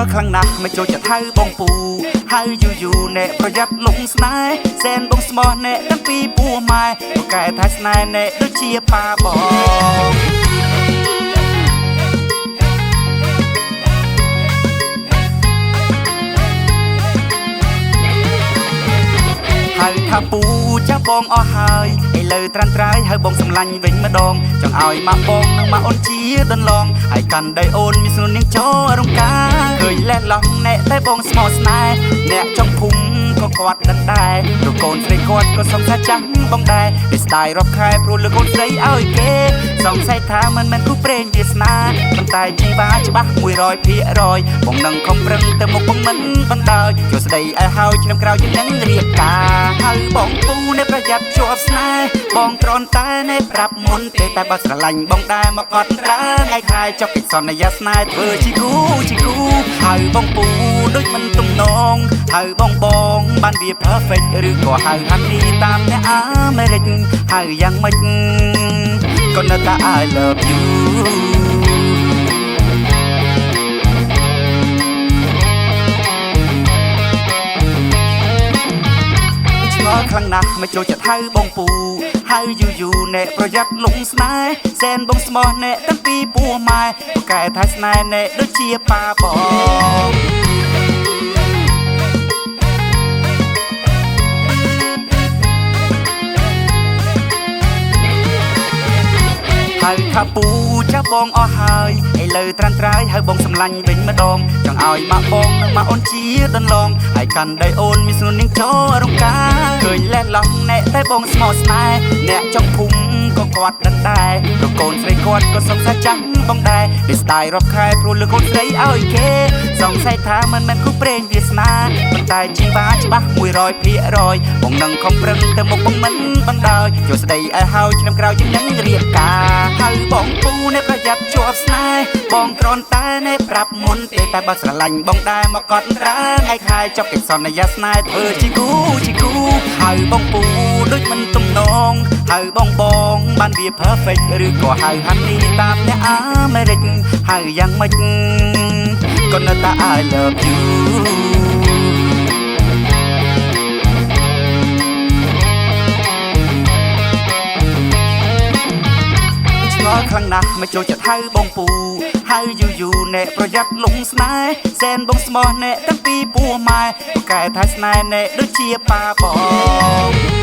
ល់ខ្លាំងណាស់មិនចូលចិត្តហៅបងពូហៅយូរណែប្រយ័ត្នលងស្នេហ៍សែនបងស្មោះណែតាំងពីពូម៉ែប្រកែថាស្នេហ៍ណែដូចជាប៉ាបងហៅថាពូចាប់បងអស់ហើយឥឡូវត្រាន់ត្រាយហៅបងសម្លាញ់វិញម្ដងចង់ឲ្យមកបងនិងមកអូនជាដន្លងហើយកាន់ដៃអូនមានស្នូលនាងចូលរំការឃើញលែនឡោះណែតែបងស្មោះស្នេហ៍អ្នកចង់ភូមិក៏គាត់ដឹងដែរព្រោះកូនស្រីគាត់ក៏សង្ស័យចាំងបងដែរវាស្ដាយរាប់ខែព្រោះលើកូនស្រីឲ្យគេសង្ស័យថាមិនមែនគូព្រេងវាសនាប៉ុន្តែជីវ៉ាច្បាស់ 100% បងនឹងខំប្រឹងទៅមុខបងមិនបណ្ដោយចូលស្ដីឲ្យហើយឆ្នាំក្រោយយើងនឹងរៀបការហៅបងពូអ្នកប្រយ័ត្នជាប់ស្នេហ៍បងត្រន់តែអ្នកប្រាប់មុនទេតែបើស្រឡាញ់បងដែរមកកត់ត្រាថ្ងៃខែចប់ពីសន្យាស្នេហ៍ធ្វើជាគូហៅបងពូដូចមិនទំនងហៅបងបានវា perfect ឬក៏ហៅហាន់នេះតាមអ្នកអាមេរិកហៅយ៉ាងម៉េចក៏នៅតែ I love you ឆ្ងល់ខ្លាំងណាស់មិនចូលចិត្តហៅបងពូហៅយូរណែប្រយ័ត្នលងស្នេហ៍សែនបងស្មោះណែតាំងពីពូម៉ែប្រកែថាស្នេហ៍ណែដូចជាប៉ាបងហៅថាពូចាប់បងអស់ហើយឥឡូវត្រាន់ត្រាយហៅបងសម្លាញ់វិញម្ដងចង់ឲ្យមកបងនិងមកអូនជាដន្លងហើយកាន់ដៃអូនមានស្នូលនាងចូលរំការឃើញលែនឡោះណែតែបងស្មោះស្នេហ៍អ្នកចង់ភូមិក៏គាត់ដឹងដែរព្រោះកូនស្រីគាត់ក៏សង្ស័យចាំងបងដែរវាស្ដាយរាប់ខែព្រោះលើកូនស្រីឲ្យគេសង្ស័យថាមិនមែនគូព្រេងវាសនាប៉ុន្តែជីវ៉ាច្បាស់ 100% បងនឹងខំប្រឹងទៅមុខបងមិនបណ្ដោយចូលស្ដីឲ្យហើយឆ្នាំក្រោយយើងនឹងរៀបការហៅបងពូអ្នកប្រយ័ត្នជាប់ស្នេហ៍បងត្រន់តែអ្នកប្រាប់មុនទេតែបើស្រឡាញ់បងដែរមកកត់ត្រាថ្ងៃខែចប់ពីសន្យាស្នេហ៍ធ្វើជាគូហៅបងពូដូចមិនទំនងហៅបងបានវា perfect ឬក៏ហៅហាន់នេះតាមអ្នកអាមេរិកហៅយ៉ាងម៉េចក៏នៅតែ I love youឆ្ងល់ខ្លាំងណាស់មិនចូលចិត្តហៅបងពូហៅយូរណែប្រយ័ត្នលងស្នេហ៍សែនបងស្មោះណែតាំងពីពូម៉ែប្រកែថាស្នេហ៍ណែដូចជាប៉ាបង